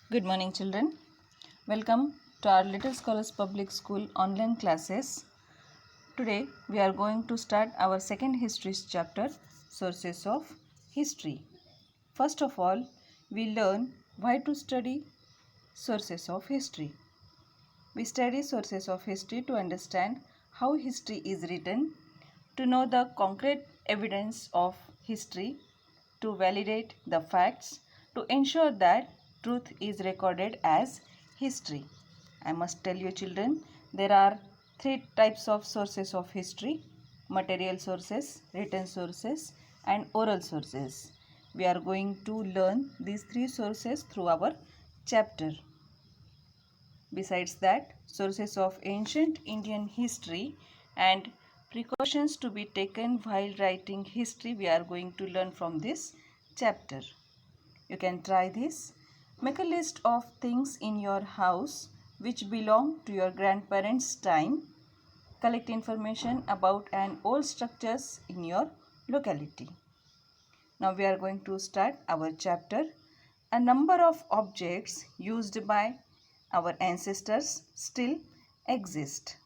Good morning, children. Welcome to our Little Scholars Public School online classes. Today we are going to start our second history chapter, Sources of History. First of all, we learn why to study sources of history. We study sources of history to understand how history is written, to know the concrete evidence of history, to validate the facts, to ensure that truth is recorded as history. I must tell you, children, there are three types of sources of history: material sources, written sources, and oral sources. We are going to learn these three sources through our chapter. Besides that, sources of ancient Indian history and precautions to be taken while writing history we are going to learn from this chapter. You can try this. Make a list of things in your house which belong to your grandparents' time. Collect information about an old structures in your locality. Now we are going to start our chapter. A number of objects used by our ancestors still exist.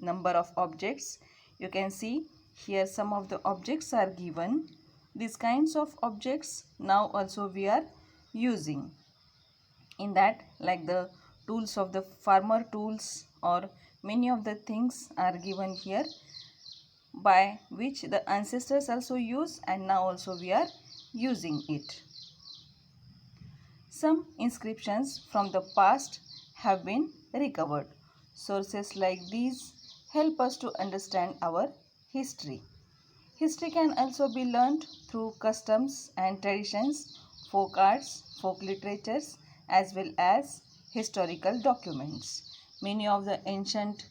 Number of objects. You can see here some of the objects are given. These kinds of objects now also we are using. In that, like the tools of the farmer tools, or many of the things are given here by which the ancestors also use, and now also we are using it. Some inscriptions from the past have been recovered. Sources like these help us to understand our history. History can also be learned through customs and traditions, folk arts, folk literatures, as well as historical documents. Many of the ancient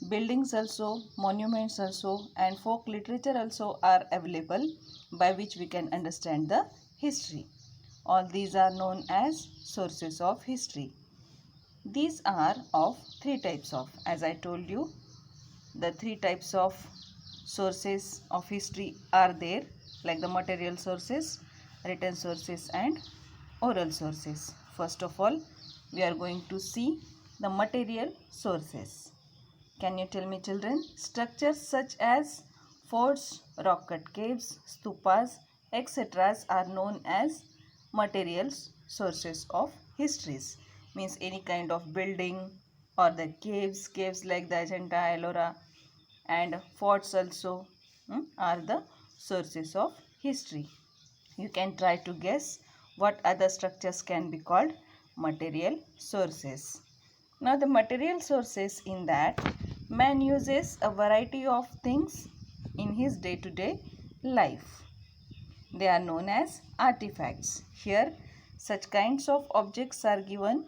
buildings also, monuments also, and folk literature also are available by which we can understand the history. All these are known as sources of history. These are of three types of, as I told you, the three types of sources of history are there, like the material sources, written sources, and oral sources. First of all, we are going to see the material sources. Can you tell me, children? Structures such as forts, rock cut caves, stupas, etc. are known as material sources of histories. Means any kind of building, or the caves like the Ajanta, Ellora, and forts also are the sources of history. You can try to guess what other structures can be called material sources. Now the material sources, in that man uses a variety of things in his day-to-day life. They are known as artifacts. Here such kinds of objects are given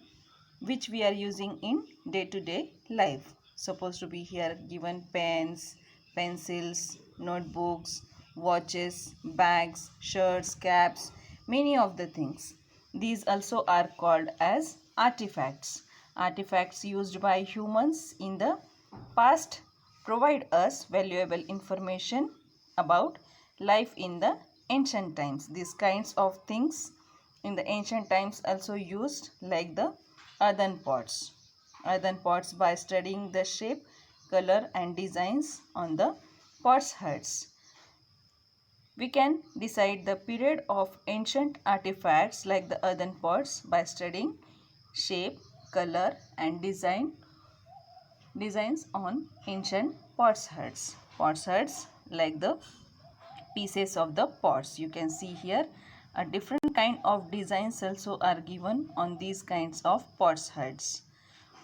which we are using in day-to-day life. Supposed to be here given pens, pencils, notebooks, watches, bags, shirts, caps, many of the things. These also are called as artifacts. Artifacts used by humans in the past provide us valuable information about life in the ancient times. These kinds of things in the ancient times also used, like the earthen pots. Earthen pots, by studying the shape, color, and designs on the pots heads, we can decide the period of ancient artifacts like the earthen pots by studying shape, color, and designs on ancient pots heads. Pots heads like the pieces of the pots. You can see here a different kind of designs also are given on these kinds of pots heads,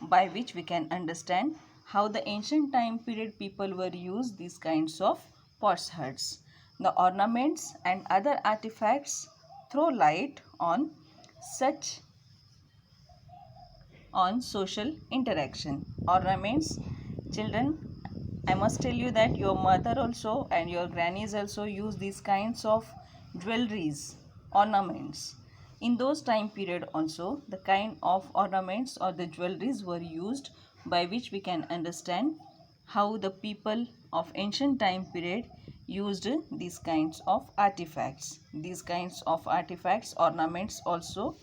by which we can understand how the ancient time period people were used these kinds of pots heads. The ornaments and other artifacts throw light on such on social interaction. Ornaments, children, I must tell you that your mother also and your grannies also use these kinds of jewelries, ornaments. In those time period also, the kind of ornaments or the jewelries were used, by which we can understand how the people of ancient time period used these kinds of artifacts. These kinds of artifacts, ornaments also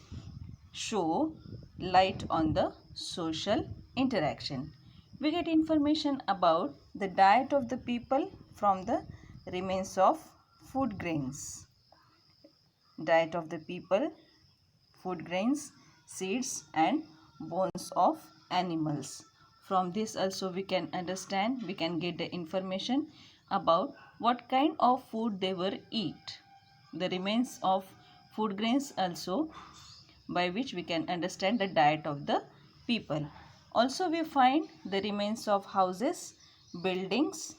show light on the social interaction. We get information about the diet of the people from the remains of food grains. Diet of the people, food grains, seeds and bones of animals. From this also we can understand, we can get the information about what kind of food they were eat. The remains of food grains also, by which we can understand the diet of the people. Also we find the remains of houses, buildings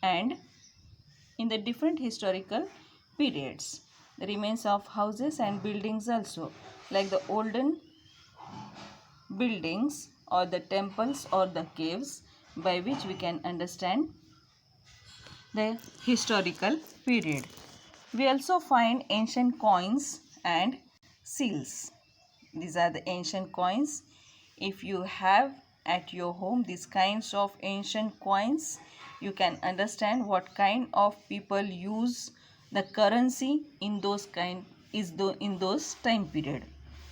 and in the different historical periods. The remains of houses and buildings also, like the olden buildings or the temples or the caves, by which we can understand the historical period. We also find ancient coins and seals. These are the ancient coins. If you have at your home these kinds of ancient coins, you can understand what kind of people use the currency in those time period.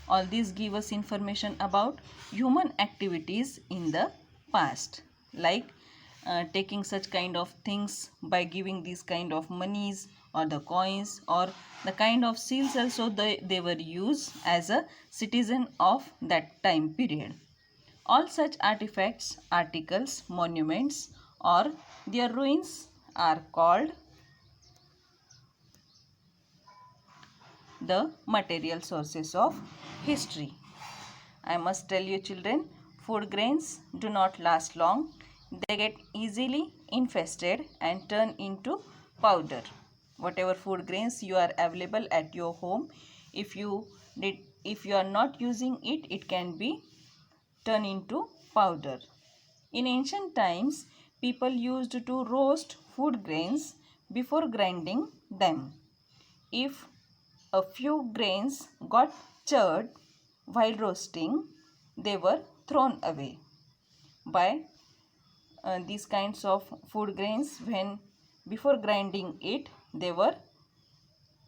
All these give us information about human activities in the past, like taking such kind of things by giving these kind of monies or the coins or the kind of seals also they were used as a citizen of that time period. All such artifacts, articles, monuments or their ruins are called the material sources of history. I must tell you children, food grains do not last long. They get easily infested and turn into powder. Whatever food grains you are available at your home, if you are not using it, it can be turned into powder. In ancient times, people used to roast food grains before grinding them. If a few grains got charred while roasting, they were thrown away. By these kinds of food grains, when before grinding it, they were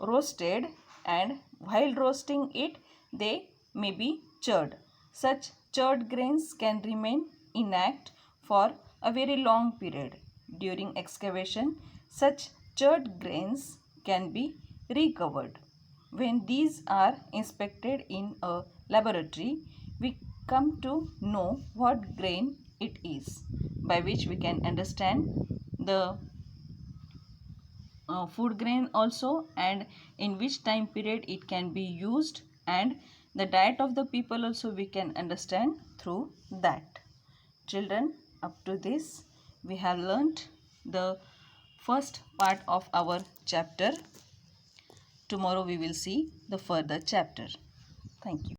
roasted, and while roasting it, they may be charred. Such charred grains can remain intact for a very long period. During excavation, such charred grains can be recovered. When these are inspected in a laboratory, we come to know what grain it is, by which we can understand the food grain also and in which time period it can be used, and the diet of the people also we can understand through that. Children, up to this we have learnt the first part of our chapter. Tomorrow we will see the further chapter. Thank you.